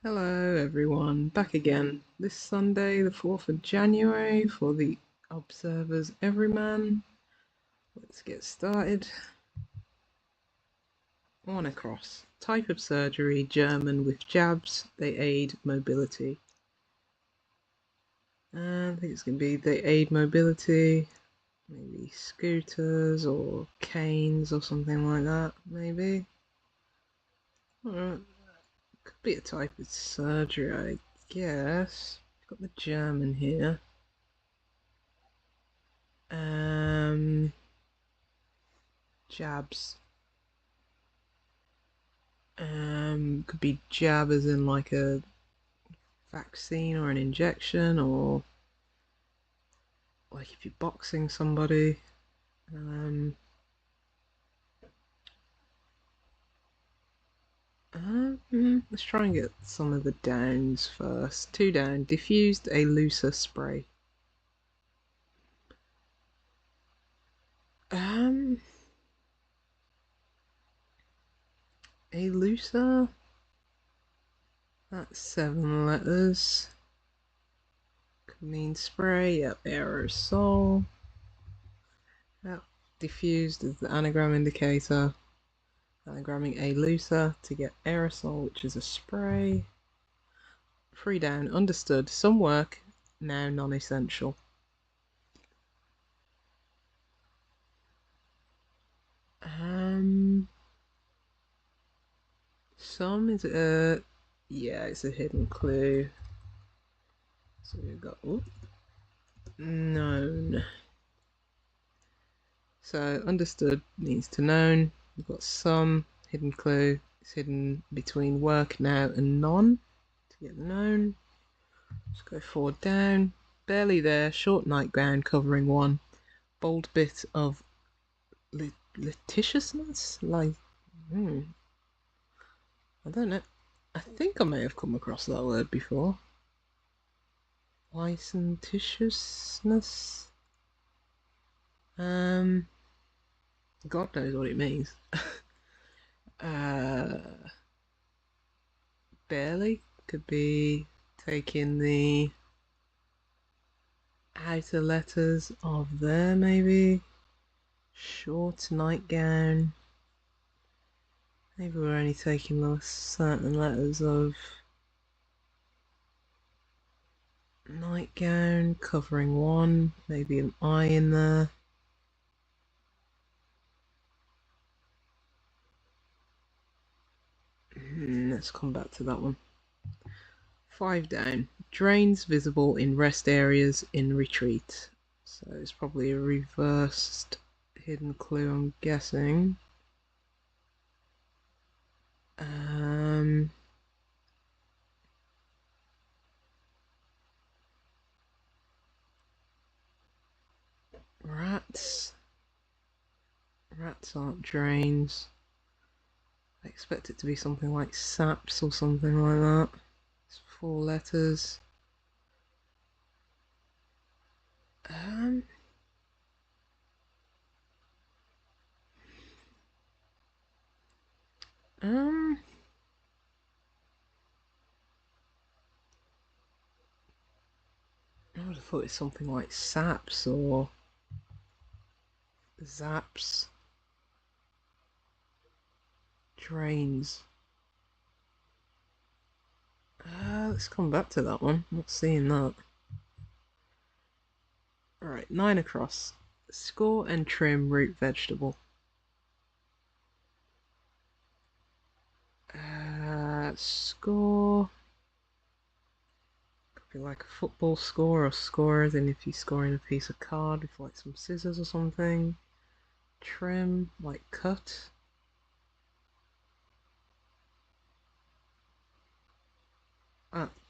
Hello everyone, back again this Sunday the 4th of January for the Observer's Everyman. Let's get started. 1 across. Type of surgery, German with jabs, they aid mobility. And I think it's going to be they aid mobility, maybe scooters or canes or something like that, maybe. Alright. Could be a type of surgery, I guess. Got the German here. Jabs. Could be jab as in like a vaccine or an injection, or like if you're boxing somebody. Let's try and get some of the downs first. 2 down. Diffused a looser spray. A looser. That's 7 letters. Could mean spray. Yep, aerosol. Yep, diffused is the anagram indicator. Anagramming a looser to get aerosol, which is a spray. 3 down. Understood. Some work, now non-essential. Some is yeah, it's a hidden clue. So we've got known. So understood means to known. We've got some hidden clue. It's hidden between work now and non to get known. Let's go 4 down. Barely there. Short nightgown covering 1. Bold bit of litigiousness? Like, I don't know. I think I may have come across that word before. Licentiousness? God knows what it means. Barely could be taking the outer letters of there, maybe. Short nightgown. Maybe we're only taking the certain letters of nightgown, covering 1, maybe an I in there. Let's come back to that one. 5 down. Drains visible in rest areas in retreat. So it's probably a reversed hidden clue, I'm guessing. Rats. Rats aren't drains. I expect it to be something like saps or something like that. It's 4 letters. I would have thought it's something like saps or zaps. Drains. Let's come back to that one. Not seeing that. Alright, 9 across. Score and trim root vegetable. Score. Could be like a football score or score as in if you're scoring a piece of card with like some scissors or something. Trim, like cut.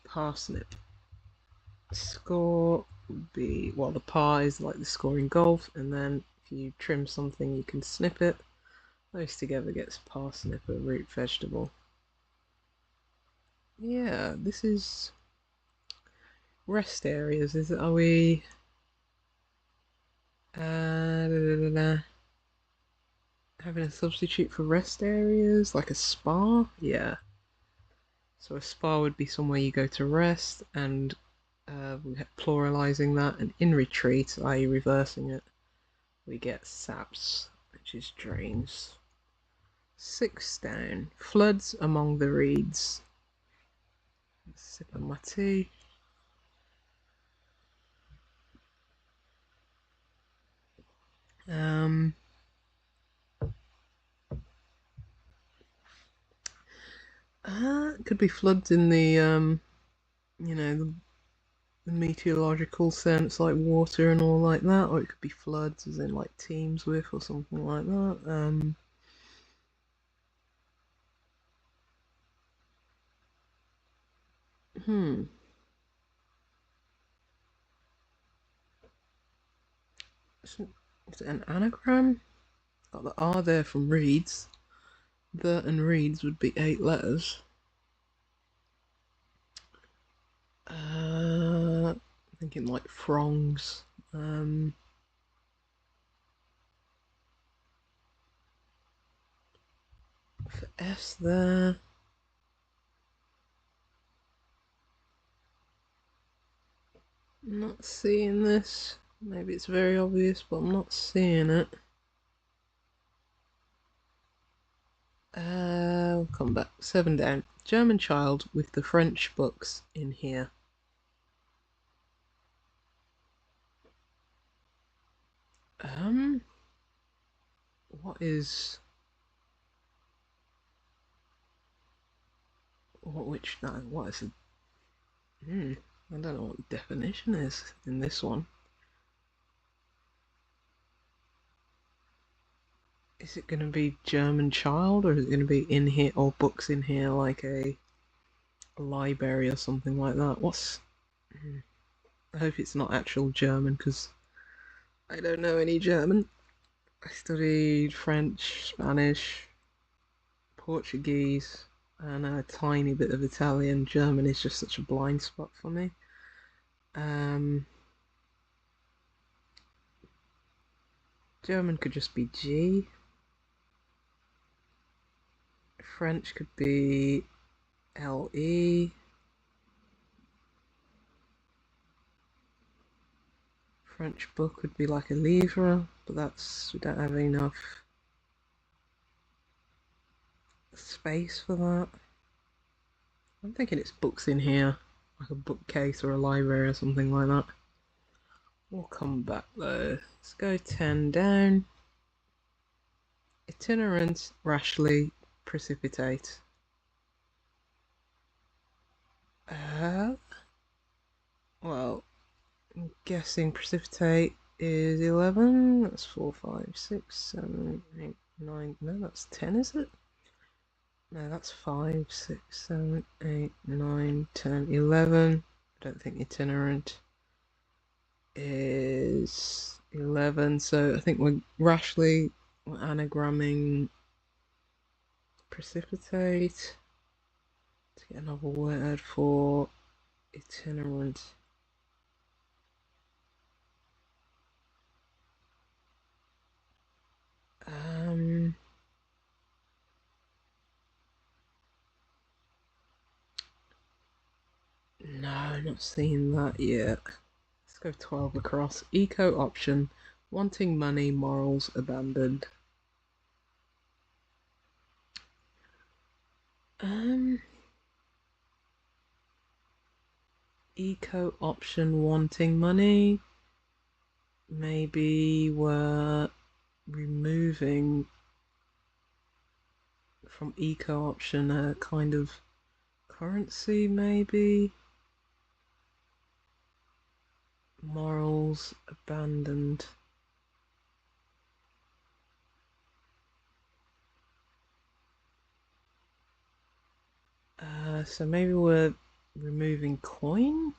Parsnip. Score would be, well, the par is like the score in golf, and then if you trim something you can snip it. Those together gets parsnip, a root vegetable. Yeah, this is rest areas. Are we having a substitute for rest areas like a spa? Yeah. So a spa would be somewhere you go to rest, and we pluralizing that, and in retreat, i.e. reversing it, we get saps, which is drains. 6 down. Floods among the reeds. Sip of my tea. It could be floods in the you know, the meteorological sense, like water and all like that, or it could be floods as in like teams with or something like that. Is it an anagram? Got the R there from reeds. The and reeds would be 8 letters. Thinking like frongs. For S there. I'm not seeing this. Maybe it's very obvious, but I'm not seeing it. We'll come back. 7 down. German child with the French books in here. What is... what is it? I don't know what the definition is in this one. Is it going to be German child, or is it going to be in here, or books in here, like a library or something like that? I hope it's not actual German, because I don't know any German. I studied French, Spanish, Portuguese, and a tiny bit of Italian. German is just such a blind spot for me. German could just be G. French could be LE. French book would be like a livre, but we don't have enough space for that. I'm thinking it's books in here, like a bookcase or a library or something like that. We'll come back though. Let's go 10 down. Itinerant, rashly, precipitate. Well, I'm guessing precipitate is 11. That's 4, 5, 6, 7, 8, 9. No, that's 10, is it? No, that's 5, 6, 7, 8, 9, 10, 11. I don't think itinerant is 11, so I think we're anagramming precipitate to get another word for itinerant. No, not seeing that yet. Let's go 12 across. Eco option, wanting money, morals abandoned. Eco option, wanting money. Maybe we're removing from eco option a kind of currency, maybe. Morals abandoned. So maybe we're removing coin,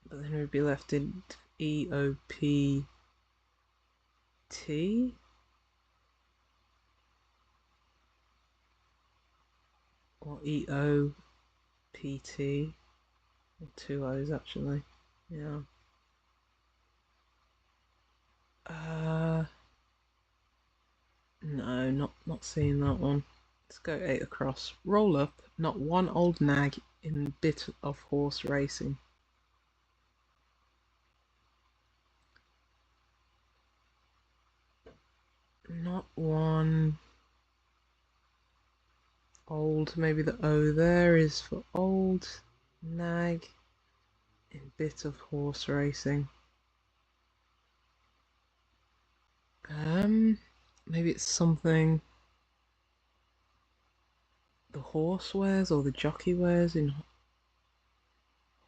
but then we'd be left in EOPT or EOPT, or 2 O's actually. Yeah. No, not seeing that one. Let's go 8 across. Roll up, not one old nag in bit of horse racing. Not one old, maybe the O there is for old nag in bit of horse racing. Maybe it's something the horse wears or the jockey wears in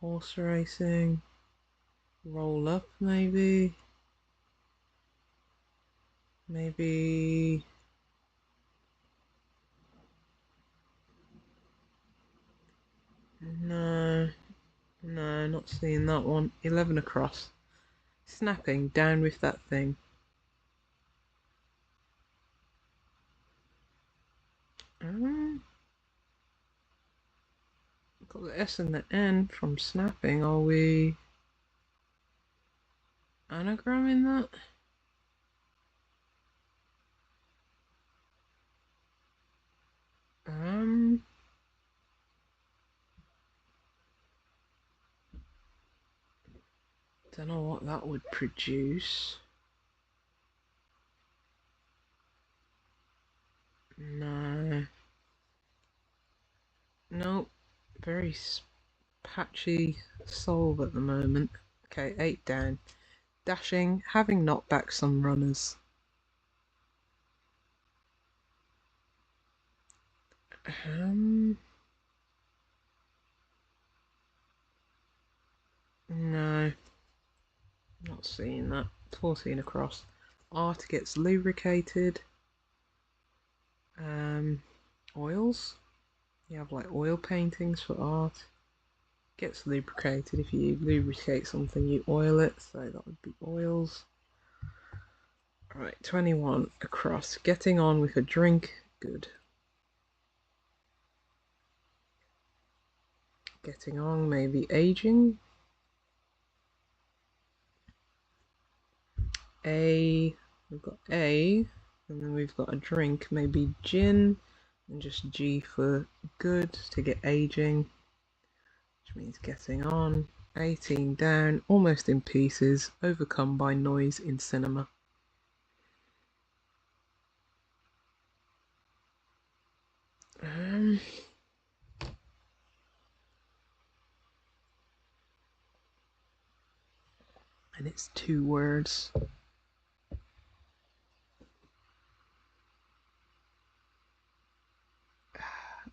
horse racing. Roll up, maybe. Maybe. No, not seeing that one. 11 across. Snapping, down with that thing. Got the S and the N from snapping. Are we anagramming that? Don't know what that would produce. No. Nope. Very patchy solve at the moment. Okay, 8 down. Dashing, having knocked back some runners. No. Not seeing that. 14 across. Art gets lubricated. Oils. You have like oil paintings for art. Gets lubricated. If you lubricate something, you oil it. So that would be oils. Alright, 21 across. Getting on with a drink. Good. Getting on, maybe aging. We've got A, and then we've got a drink, maybe gin, and just G for good to get aging, which means getting on. 18 down, almost in pieces, overcome by noise in cinema. And it's 2 words.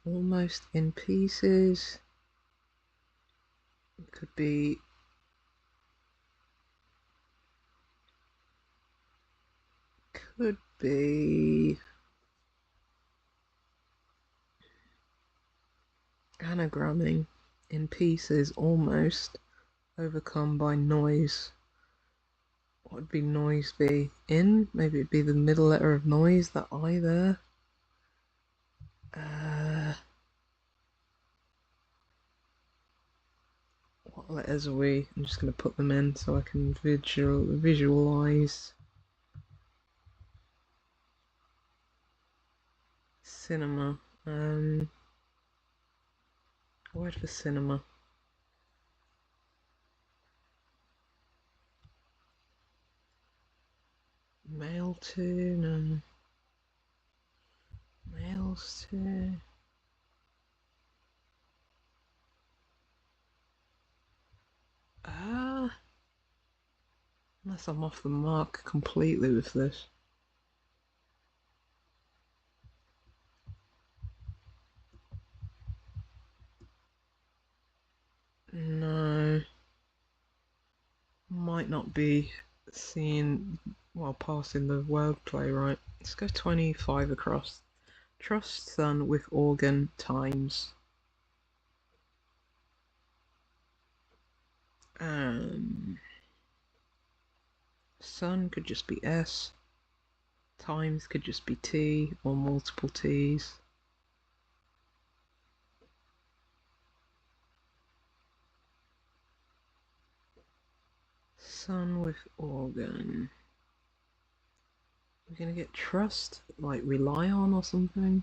Almost in pieces. It could be anagramming in pieces, almost overcome by noise. What would be noise be? In? Maybe it'd be the middle letter of noise, that I there. What letters are we? I'm just going to put them in so I can visualize. Cinema. Word for cinema. Mail to, no. Mails to. Unless I'm off the mark completely with this. No. Might not be seeing while passing the wordplay right. Let's go 25 across. Trust son with organ times. Son could just be S. Times could just be T or multiple T's. Son with organ. We're gonna get trust, like rely on or something.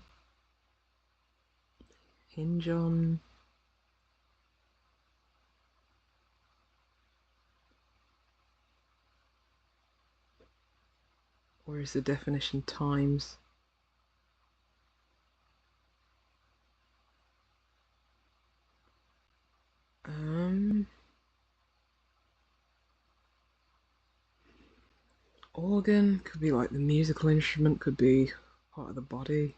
Hinge on. Or is the definition times? Organ could be like the musical instrument, could be part of the body,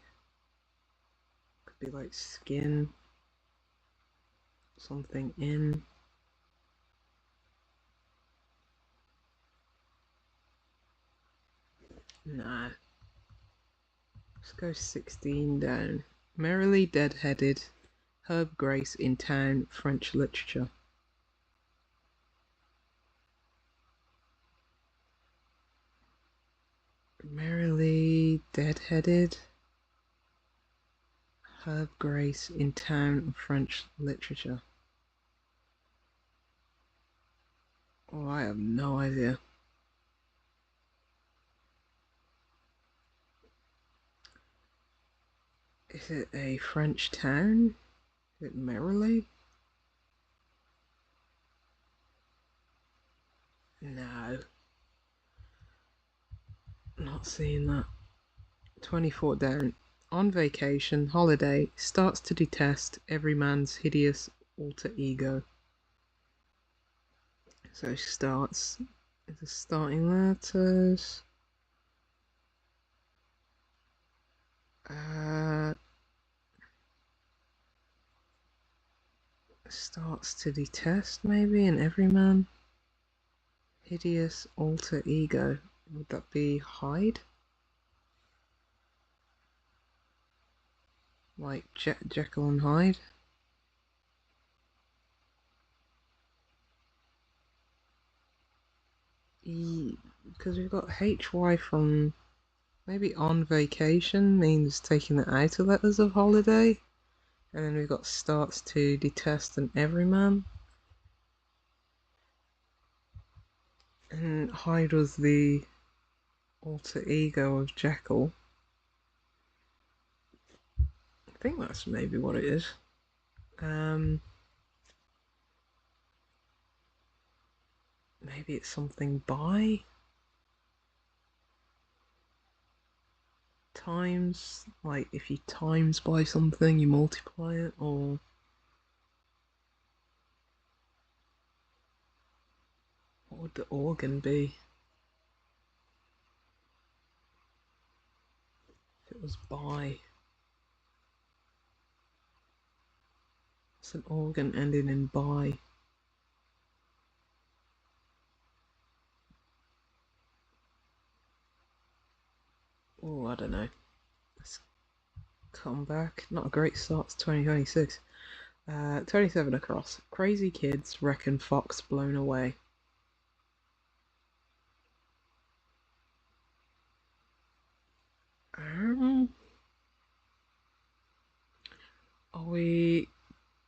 could be like skin, something in. Nah. Let's go 16 down. Merrily dead-headed. Herb Grace in town. French literature. Merrily dead-headed. Herb Grace in town. French literature. Oh, I have no idea. Is it a French town? Is it Merrily? No. Not seeing that. 24 down. On vacation, holiday, starts to detest every man's hideous alter ego. So starts. Is the starting letters? Starts to detest maybe in every man. Hideous alter ego. Would that be Hyde? Like Jekyll and Hyde? Because we've got HY from maybe on vacation means taking the outer letters of holiday. And then we've got starts to detest an everyman. And Hyde was the alter ego of Jekyll. I think that's maybe what it is. Maybe it's something by times, like if you times by something, you multiply it, or what would the organ be? If it was by. It's an organ ending in by. Oh, I don't know. Let's come back. Not a great start to 2026. 27 across. Crazy kids reckon fox blown away. Are we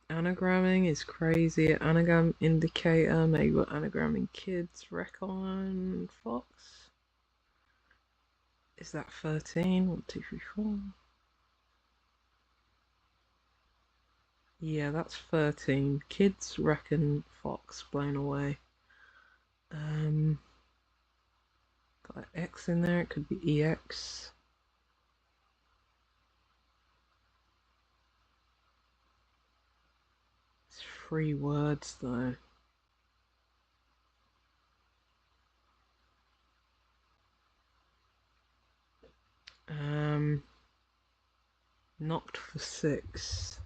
anagramming? Is crazy an anagram indicator? Maybe we're anagramming kids reckon fox? Is that 13? 1, 2, 3, 4. Yeah, that's 13. Kids reckon fox blown away. Got an X in there, it could be EX. It's 3 words though. Knocked for 6.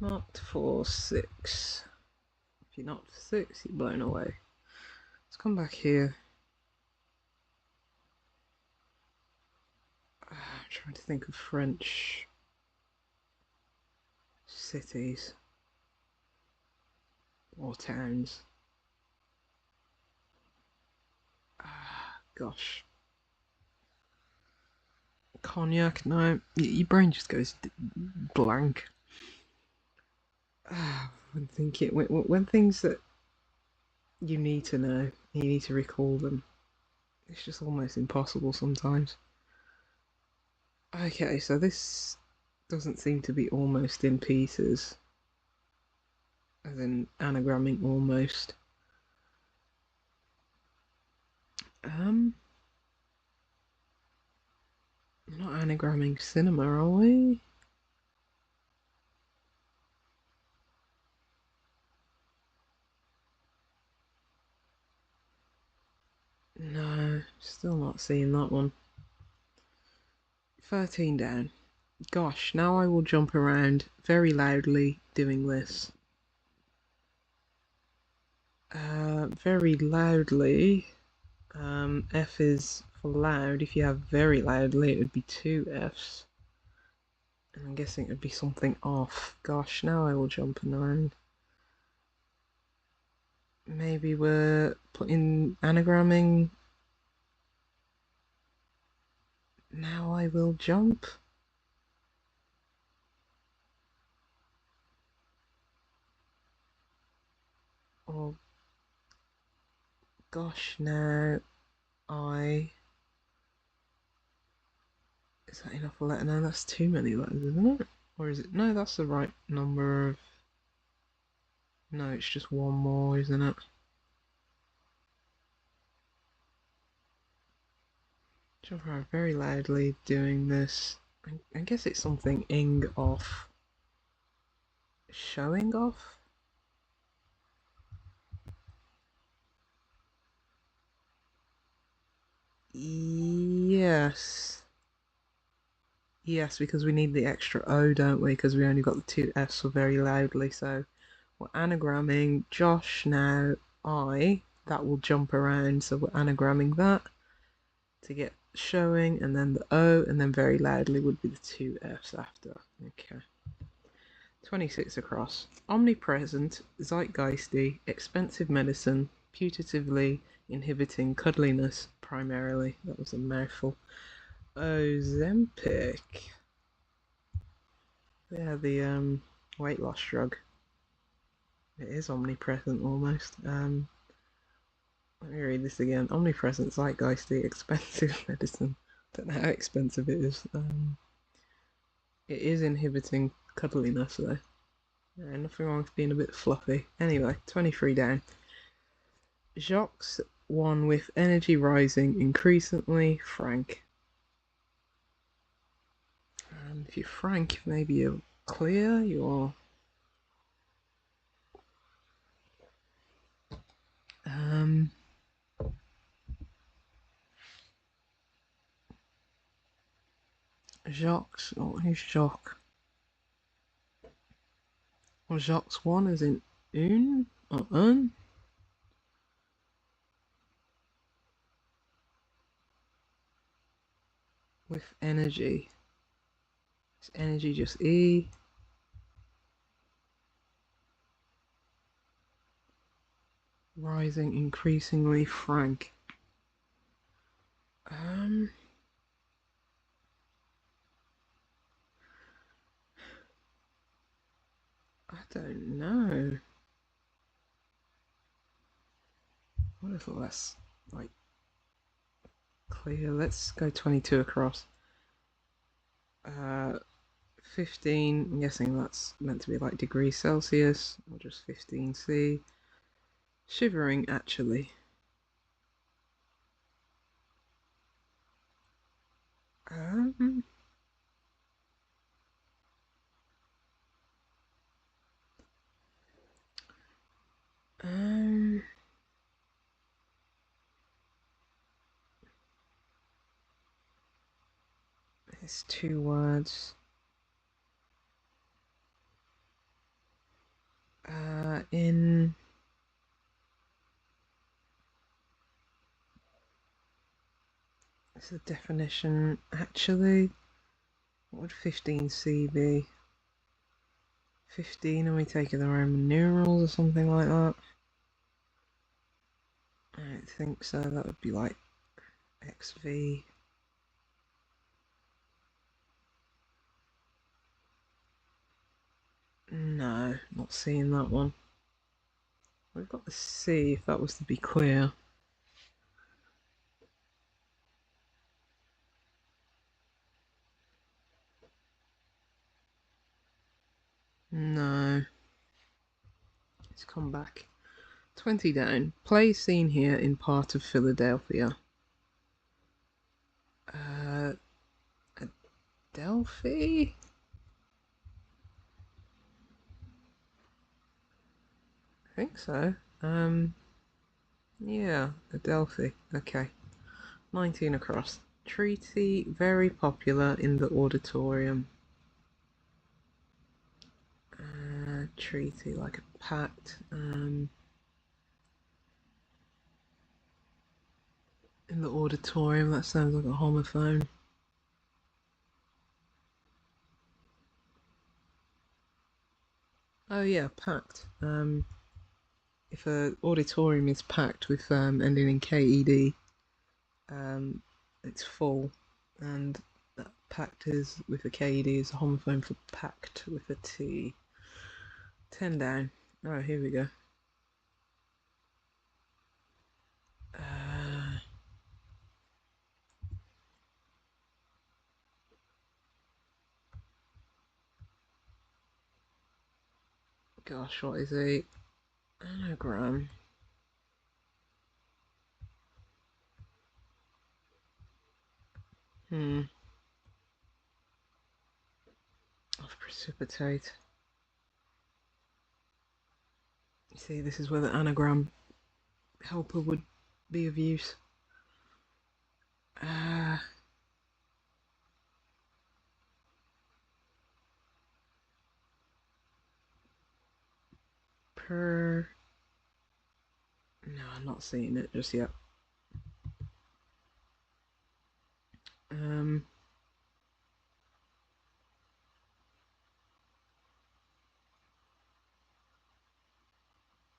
Knocked for 6. If you're knocked for 6, you're blown away. Let's come back here. I'm trying to think of French cities or towns. Gosh. Cognac? No, your brain just goes blank. When thinking, when things that you need to know, you need to recall them. It's just almost impossible sometimes. Okay, so this doesn't seem to be almost in pieces, as in anagramming almost. We're not anagramming cinema, are we? No, still not seeing that one. 13 down. Gosh, now I will jump around very loudly doing this. Very loudly. F is for loud. If you have very loudly, it would be 2 Fs. And I'm guessing it would be something off. Gosh, now I will jump around. Maybe we're putting anagramming. Now I will jump. Oh, gosh, now I. Is that enough letter? No, that's too many letters, isn't it? Or is it? No, that's the right number of. No, it's just one more, isn't it? Jump around very loudly doing this. I guess it's something ing off. Showing off? Yes. Yes, because we need the extra O, don't we? Because we only got the 2 Fs for very loudly. So we're anagramming Josh now. That will jump around. So we're anagramming that to get showing, and then the O, and then very loudly would be the 2 Fs after. Okay. 26 across. Omnipresent, zeitgeisty, expensive medicine, putatively inhibiting cuddliness primarily. That was a mouthful. Ozempic. Yeah, the weight loss drug. It is omnipresent almost. Let me read this again. Omnipresent, zeitgeisty, expensive medicine. Don't know how expensive it is. It is inhibiting cuddliness though. Yeah, nothing wrong with being a bit fluffy. Anyway, 23 down. Jacques, one with energy rising increasingly frank. If you're frank, maybe you're clear, you're Jacques, oh, who's Jacques? Well, Jacques one is in un or un. With energy. Is energy just E? Rising increasingly frank. I don't know. What if that's like clear? Let's go 22 across. 15, I'm guessing that's meant to be like degrees Celsius, or just 15C. Shivering, actually. Um, um, it's 2 words. In It's the definition actually. What would 15C be? 15, are we taking the Roman numerals or something like that? I don't think so. That would be like XV. No, not seeing that one. We've got the C if that was to be clear. No. Let's come back. 20 down. Play scene here in part of Philadelphia. Adelphi? I think so. Yeah, Adelphi. Okay. 19 across. Treaty, very popular in the auditorium. Treaty, like a pact. In the auditorium, that sounds like a homophone. Oh yeah, packed. If a auditorium is packed with ending in KED, it's full, and that packed is with a KED is a homophone for packed with a T. 10 down. Oh, here we go. Gosh, what is a anagram? Of precipitate. You see, this is where the anagram helper would be of use. Per. No, I'm not seeing it just yet.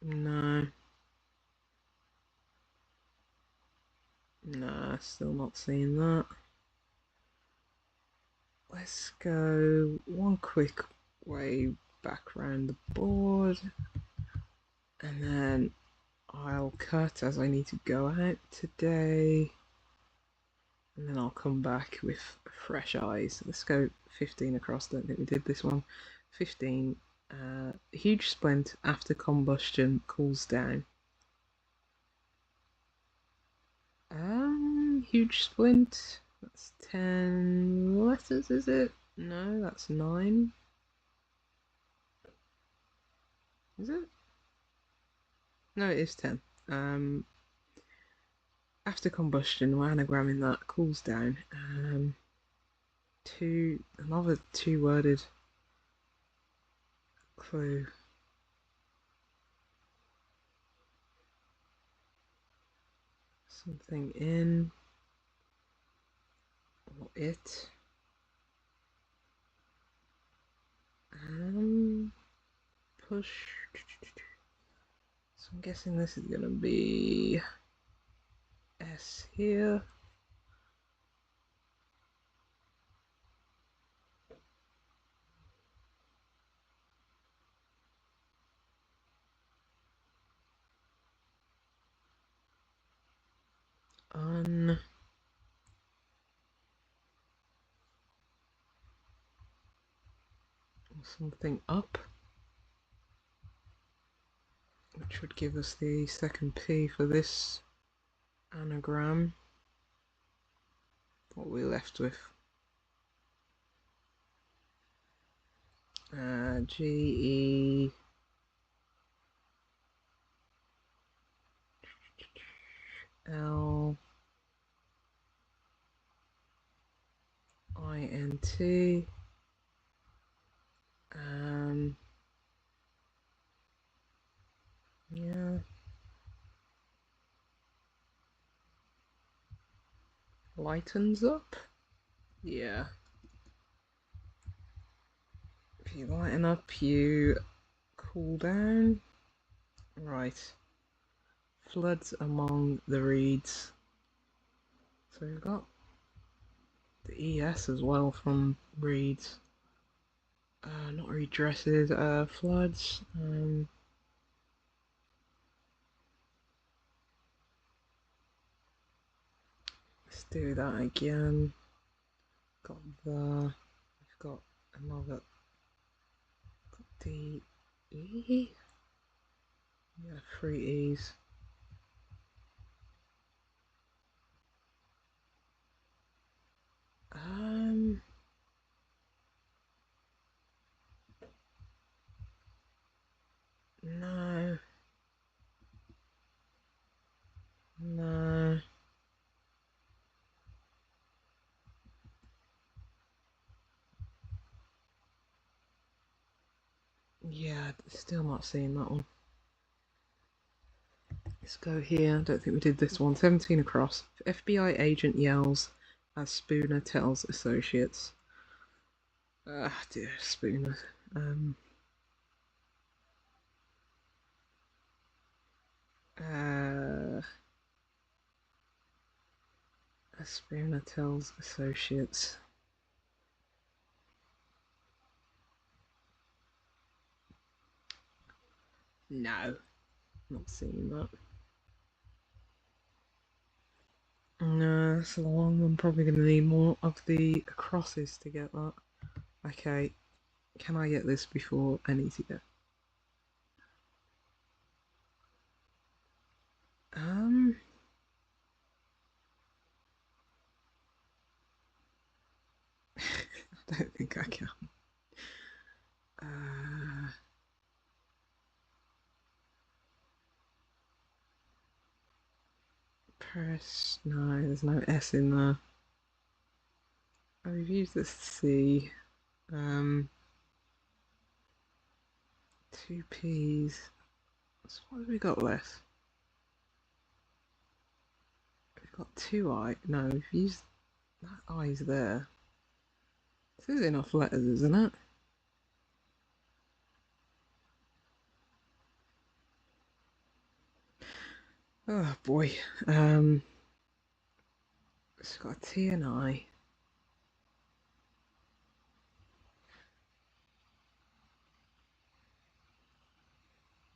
No. Nah, still not seeing that. Let's go one quick way back around the board, and then I'll cut as I need to go out today, and then I'll come back with fresh eyes. Let's go 15 across. Don't think we did this one. 15. Huge splint after combustion cools down. Huge splint. That's 10 letters, is it? No, that's 9. Is it? No, it is 10. After combustion, we're anagramming that, cools down. Another two-worded clue. Something in, or it. Push. So I'm guessing this is gonna be S here. Something up, which would give us the second P for this anagram. What are we left with? G E L I N T. Yeah. Lightens up? Yeah. If you lighten up, you cool down. Right. Floods among the reeds. So we've got the ES as well from reeds. Not redresses, floods. Let's do that again. We've got another D, E? Yeah, 3 E's. No. No. Yeah, still not seeing that one. Let's go here. I don't think we did this one. 17 across. FBI agent yells as Spooner tells associates. Ah, dear, Spooner. As Spooner tells associates. No, not seeing that. No, that's a long one. Probably going to need more of the crosses to get that. Okay, can I get this before I need to get? I don't think I can. Press. No, there's no S in there. I've used the C. 2 P's. So what have we got left? We've got 2 I. No, we've used that I's there. This is enough letters, isn't it? Oh boy. It's got a T and I.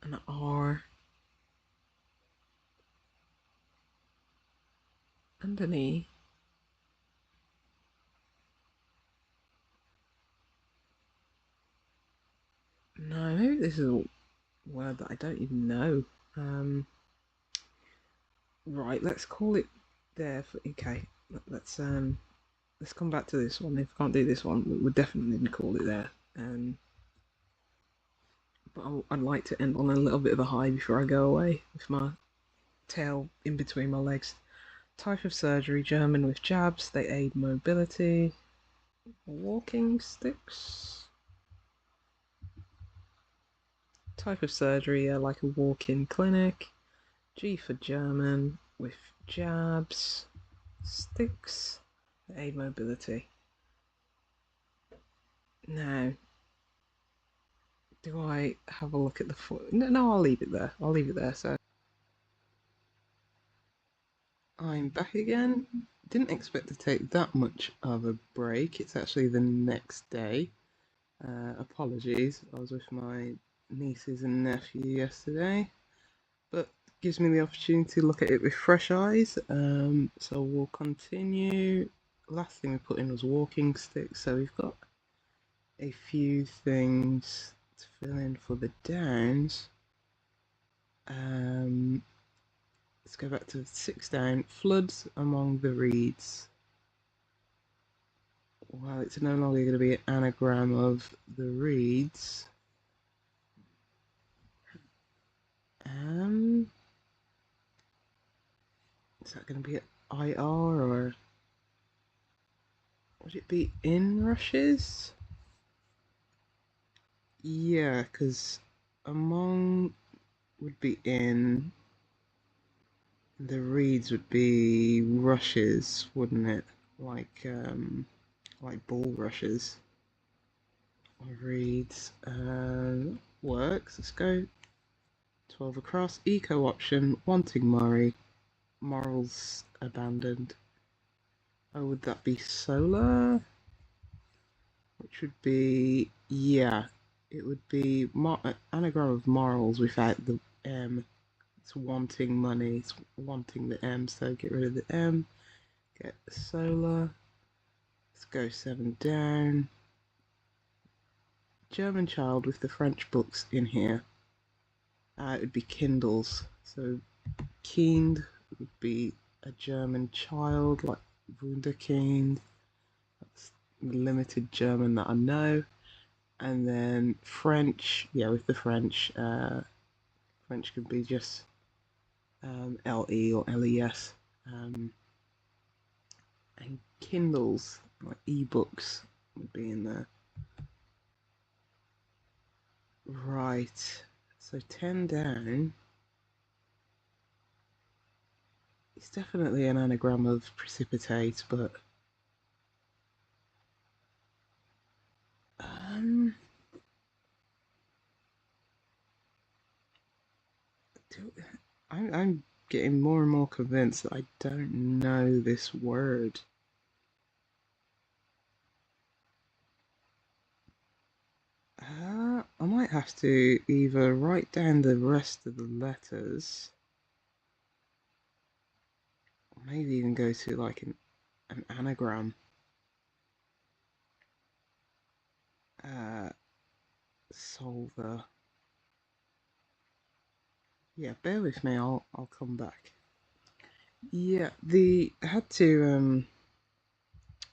An R. And an E. No, maybe this is a word that I don't even know. Right, let's call it there for okay. Let's come back to this one. If we can't do this one, we definitely call it there. But I'd like to end on a little bit of a high before I go away with my tail in between my legs. Type of surgery, German with jabs. They aid mobility. Walking sticks. Type of surgery, like a walk-in clinic. G for German with jabs. Sticks. They aid mobility. Now, do I have a look at the foot? No, I'll leave it there. I'll leave it there. So I'm back again. Didn't expect to take that much of a break. It's actually the next day. Apologies, I was with my nieces and nephew yesterday, but gives me the opportunity to look at it with fresh eyes. So we'll continue. Last thing we put in was walking sticks, so we've got a few things to fill in for the downs. Let's go back to 6 down. Floods among the reeds. Well, it's no longer going to be an anagram of the reeds. Is that going to be an IR or would it be in rushes? Yeah, because among would be in, the reeds would be rushes, wouldn't it? Like bulrushes. Reeds. Works. Let's go. 12 across. Eco option. Wanting Murray. Morals abandoned. Oh, would that be solar? Which would be, yeah, it would be anagram of morals without the M. It's wanting money, it's wanting the M, so get rid of the M. Get solar. Let's go 7 down. German child with the French books in here. It would be Kindles. So Kind would be a German child, like Wunderkind. That's the limited German that I know. And then French, yeah, with the French, French could be just LE or LES. And Kindles, like ebooks, would be in there. Right. So 10 down. It's definitely an anagram of precipitate, but um, I'm getting more and more convinced that I don't know this word. I might have to either write down the rest of the letters, or maybe even go to like an anagram. Solver. Yeah, bear with me. I'll come back. Yeah, I had to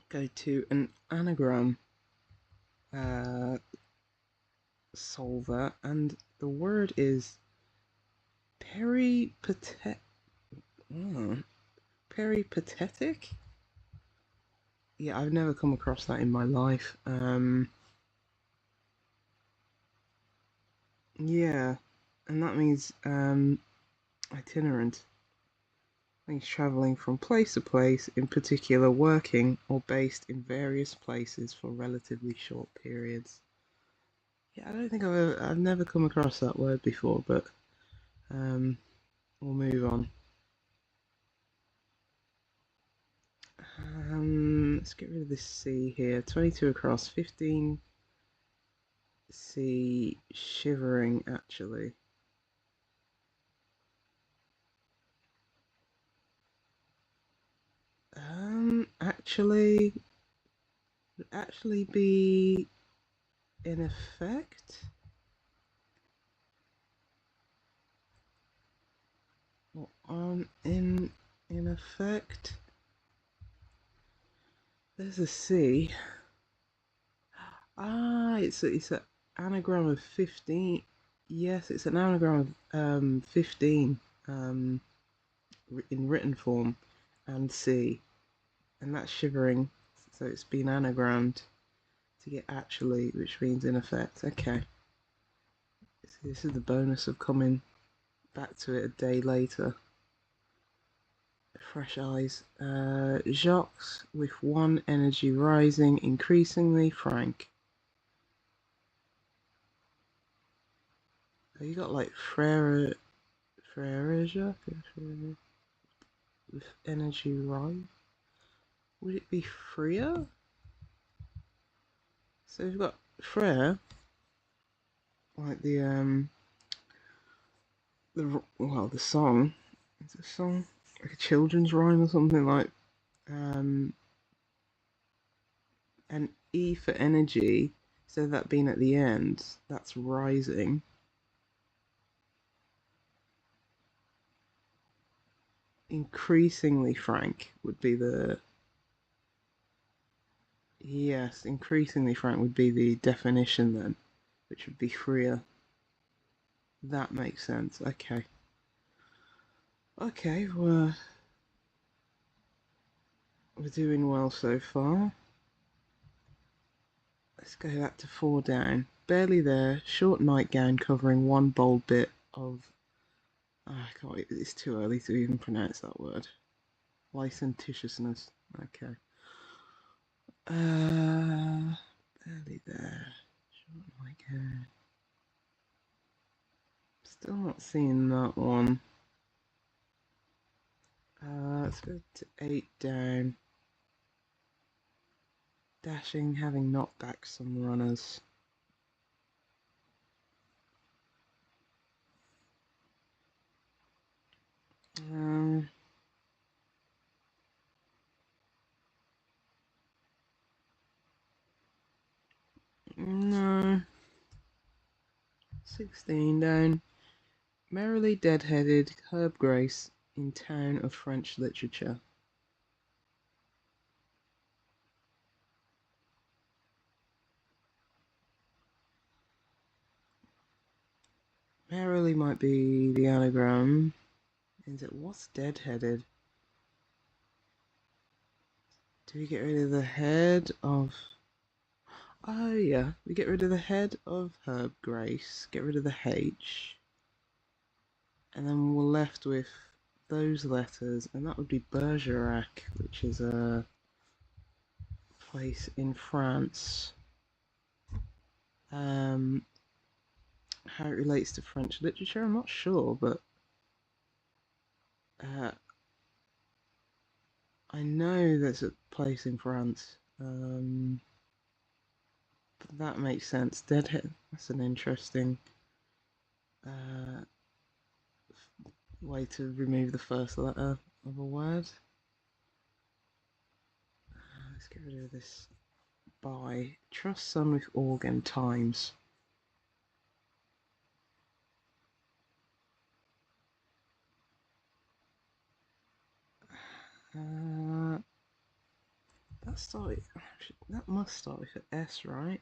go to an anagram solver, and the word is peripatet. Oh, peripatetic. Yeah, I've never come across that in my life. Yeah, and that means itinerant. Means traveling from place to place, in particular working or based in various places for relatively short periods. Yeah, I don't think I've never come across that word before, but we'll move on. Let's get rid of this C here. 22 across, 15 C shivering actually. Actually, would actually be in effect. Or in effect. There's a C. It's an anagram of 15. Yes, it's an anagram of 15 in written form and C, and that's shivering. So it's been anagrammed to get actually, which means in effect. Okay. So this is the bonus of coming back to it a day later. Fresh eyes. Jacques with one energy rising, increasingly frank. Oh, you got like Frere Jacques with energy rise. Would it be Freya? So we've got Frere, like the song. It's a song like a children's rhyme or something like and E for energy, so that being at the end, that's rising. Increasingly frank would be the yes, increasingly frank would be the definition then, which would be freer. That makes sense. Okay. Okay, we're doing well so far. Let's go back to 4 down. Barely there, short nightgown covering one bold bit of. I can't. It's too early to even pronounce that word. Licentiousness. Okay. Barely there. Short nightgown. Still not seeing that one. Let's go to 8 down. Dashing, having knocked back some runners. No. 16 down. Merrily dead-headed Herb Grace in town of French literature. Merrily might be the anagram. Is it what's dead-headed? Do we get rid of the head of... Oh yeah, we get rid of the head of Herb Grace, get rid of the H, and then we're left with those letters, and that would be Bergerac, which is a place in France. How it relates to French literature, I'm not sure, but I know there's a place in France. But that makes sense. Deadhead. That's an interesting way to remove the first letter of a word. Let's get rid of this by. Trust sun with organ times. That must start with an S, right?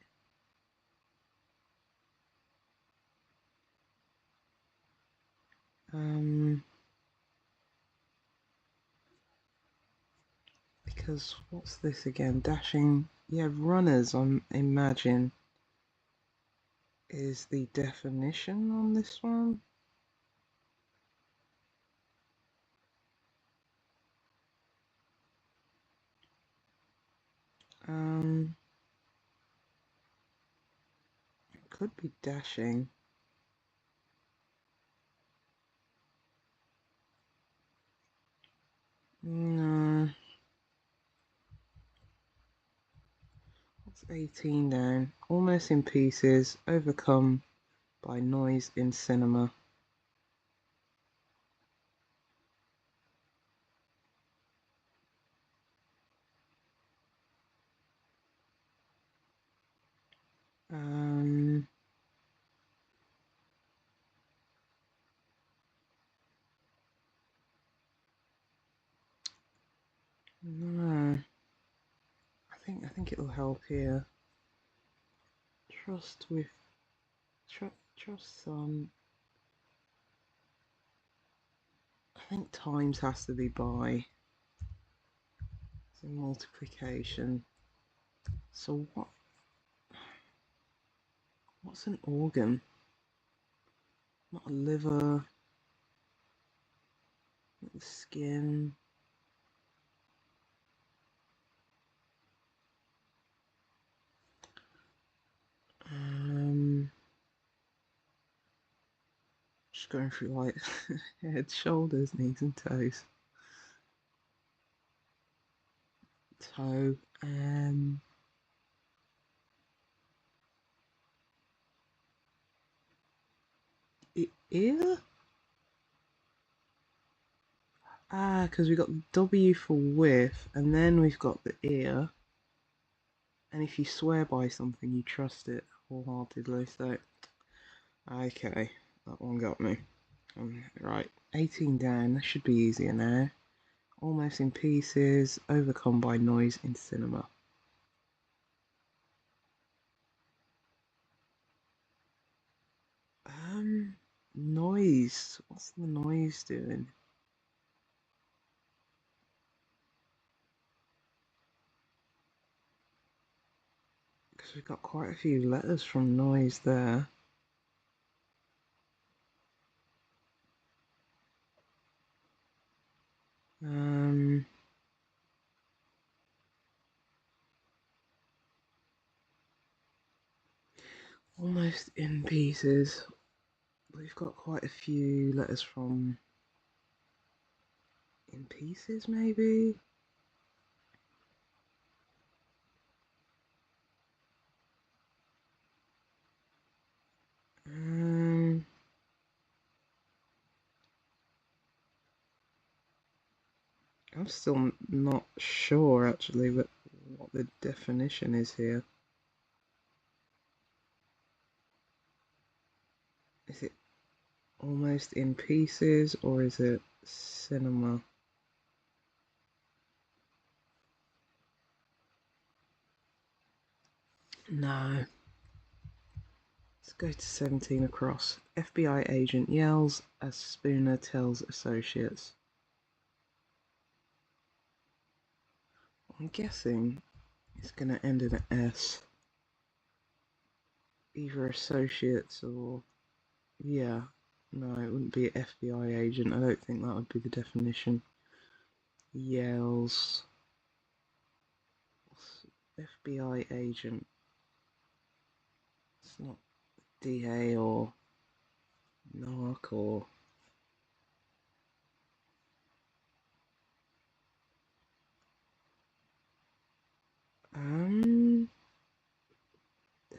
Because what's this again? Dashing. Yeah, runners, I imagine, is the definition on this one. It could be dashing. No. What's 18 down? Almost in pieces, overcome by noise in cinema. No. I think it'll help here. Trust with trust I think times has to be by. It's in multiplication. So what's an organ? Not a liver, not the skin. Just going through like head, shoulders, knees and toes. Toe, ear? Because we've got W for width, and then we've got the ear. And if you swear by something, you trust it wholeheartedly. So, okay, that one got me. Right, 18 down. That should be easier now. Almost in pieces, overcome by noise in cinema. Noise. What's the noise doing? Because we've got quite a few letters from noise there. Almost in pieces. We've got quite a few letters from in pieces, maybe? I'm still not sure actually what the definition is here. Is it almost in pieces or is it cinema? No. Let's go to 17 across. FBI agent yells as Spooner tells associates. I'm guessing it's going to end in an S. Either associates or... yeah. No, it wouldn't be an FBI agent. I don't think that would be the definition. Yells. FBI agent. It's not DA or narc or...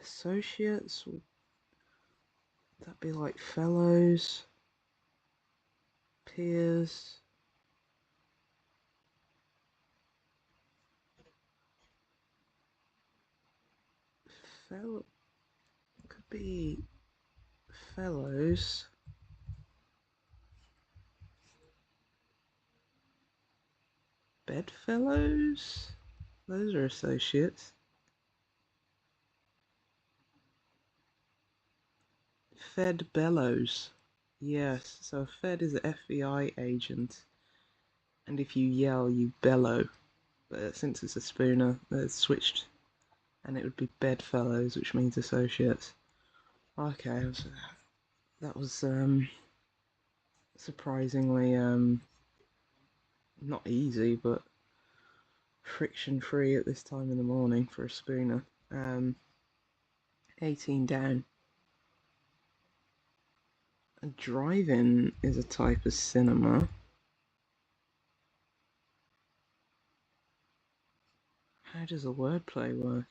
associates? Would that be like fellows? Peers? Fellow... could be fellows. Bedfellows? Those are associates. Fed bellows. Yes, so a Fed is an FBI agent, and if you yell, you bellow. But since it's a Spooner, it's switched, and it would be bedfellows, which means associates. Okay, that was surprisingly not easy, but friction-free at this time in the morning for a Spooner. 18 down. A drive-in is a type of cinema. How does a wordplay work?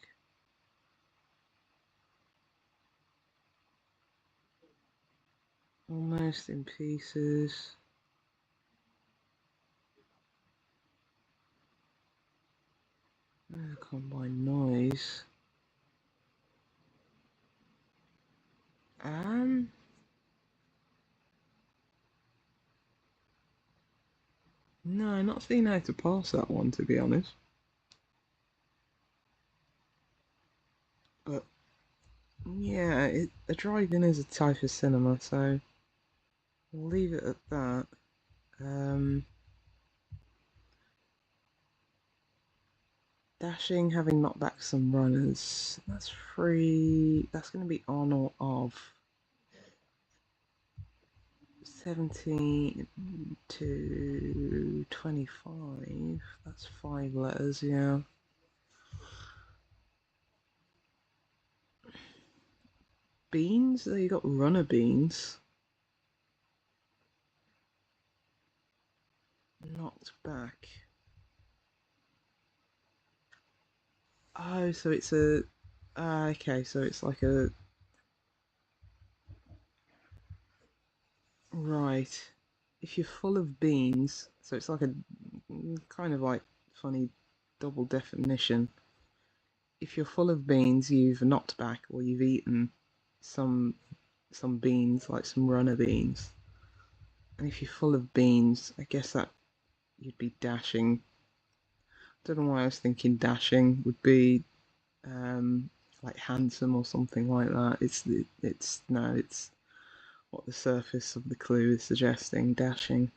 Almost in pieces. Combine noise. No, not seeing how to pass that one, to be honest. But yeah, a drive-in is a type of cinema, so we'll leave it at that. Dashing, having knocked back some runners. That's free. That's going to be on or off. 17 to 25. That's 5 letters, yeah. Beans? There you got runner beans. Knocked back. Oh, so it's a... okay, so it's like a... right. If you're full of beans, so it's like a kind of like funny double definition. If you're full of beans, you've knocked back or you've eaten some beans, like some runner beans. And if you're full of beans, I guess that you'd be dashing. Don't know why I was thinking dashing would be like handsome or something like that. It's what the surface of the clue is suggesting. Dashing,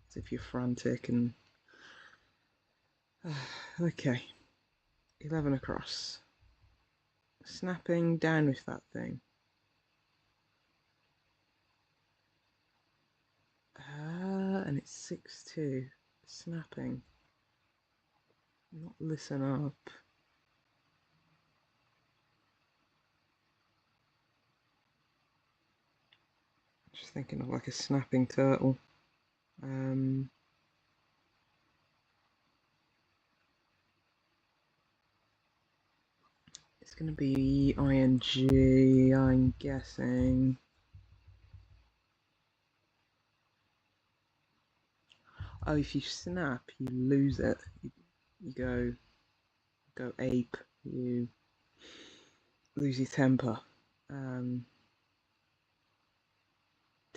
as if you're frantic and okay. 11 across. Snapping, down with that thing. And it's 6-2. Snapping. Not listen up. Just thinking of like a snapping turtle. It's going to be ing, I'm guessing. Oh, if you snap, you lose it. You go ape. You lose your temper.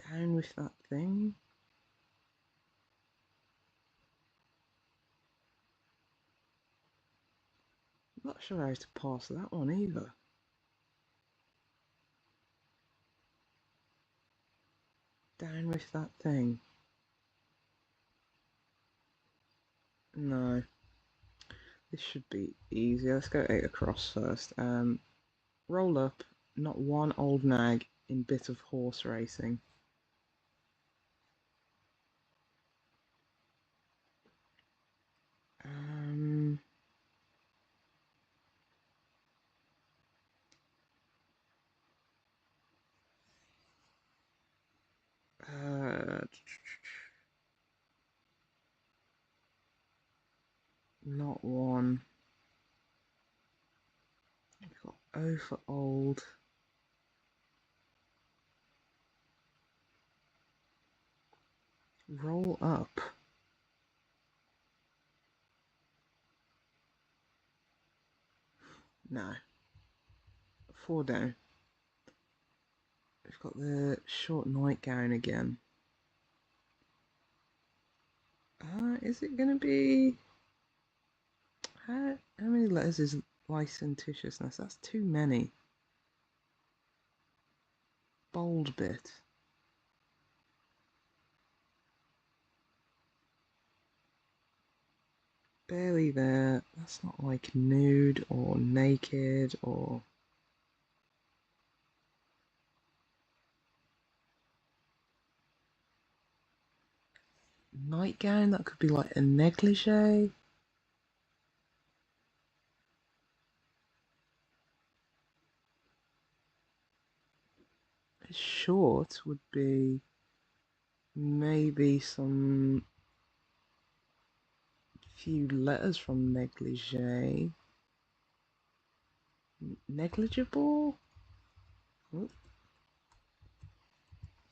Down with that thing. I'm not sure how to pass that one either. Down with that thing. No. This should be easier. Let's go 8 across first. Roll up, not one old nag in bit of horse racing. Not one. We've got O for old. Roll up. No. 4 down. We've got the short nightgown again. Is it going to be... How many letters is licentiousness? That's too many. Bold bit. Barely there. That's not like nude or naked or... Nightgown? That could be like a negligee. Short would be maybe some few letters from negligee. Negligible? Oh.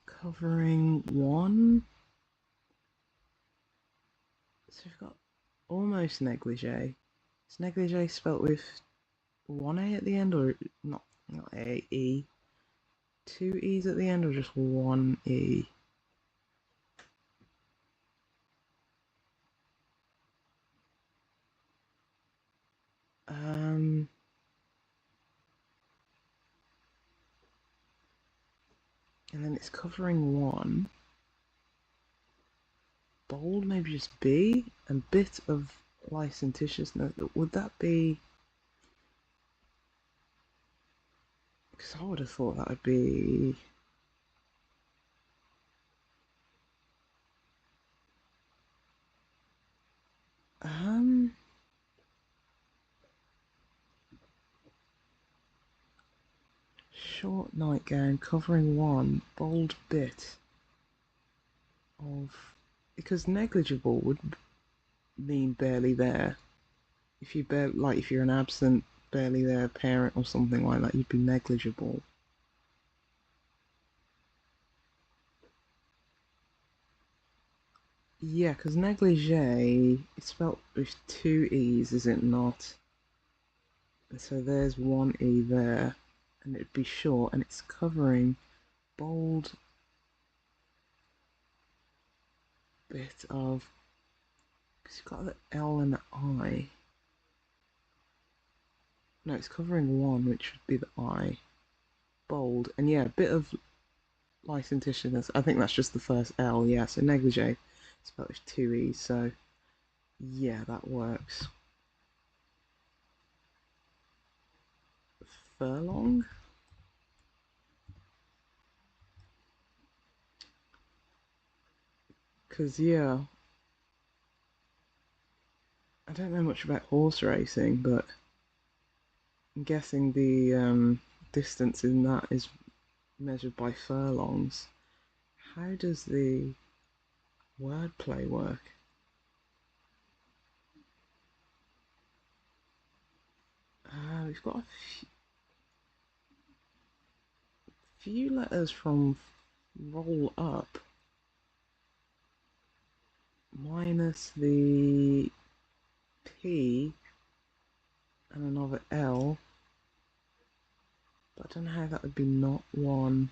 Covering one. So we've got almost negligee. Is negligee spelt with one A at the end, or not A, E? 2 E's at the end, or just one E? And then it's covering one. Bold, maybe just B, and bit of licentiousness. Would that be? Because I would have thought that would be. Short nightgown covering one bold bit of, because negligible would mean barely there. If you if you're an absent, barely there parent or something like that, you'd be negligible. Yeah, because negligee is spelled with 2 E's, is it not? And so there's 1 E there, and it'd be short, and it's covering bold bit of, because you've got the L and the I. No, it's covering 1, which would be the I. Bold, and yeah, a bit of licentiousness. I think that's just the first L, yeah, so negligee. Spelled with 2 E's, so yeah, that works. Furlong? Because, yeah, I don't know much about horse racing, but I'm guessing the distance in that is measured by furlongs. How does the wordplay work? We've got a few letters from roll up, minus the P and another L, but I don't know how that would be not one.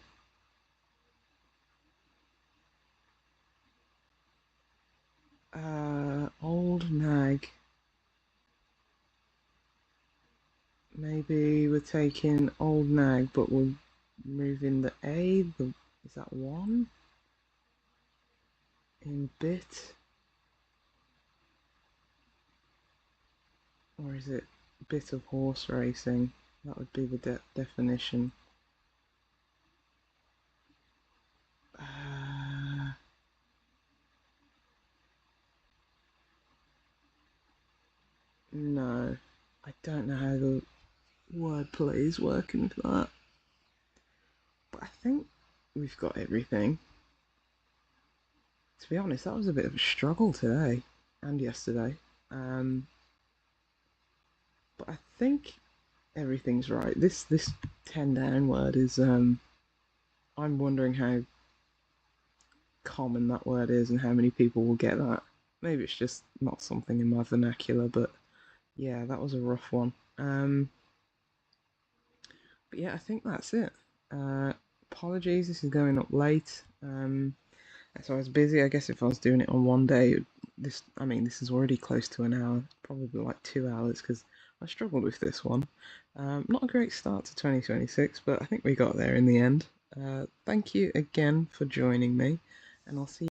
maybe we're taking old nag, but we're moving the A. Is that one? In bit? Or is it bit of horse racing? That would be the definition. No, I don't know how the wordplay is working for that. But I think we've got everything. To be honest, that was a bit of a struggle today and yesterday. But I think everything's right. This 10 down word is I'm wondering how common that word is and how many people will get that. Maybe it's just not something in my vernacular, but yeah, that was a rough one. But yeah, I think that's it. Apologies, this is going up late. So I was busy. I guess if I was doing it on one day, this is already close to an hour, probably like 2 hours, because I struggled with this one. Not a great start to 2026, but I think we got there in the end. Thank you again for joining me, and I'll see you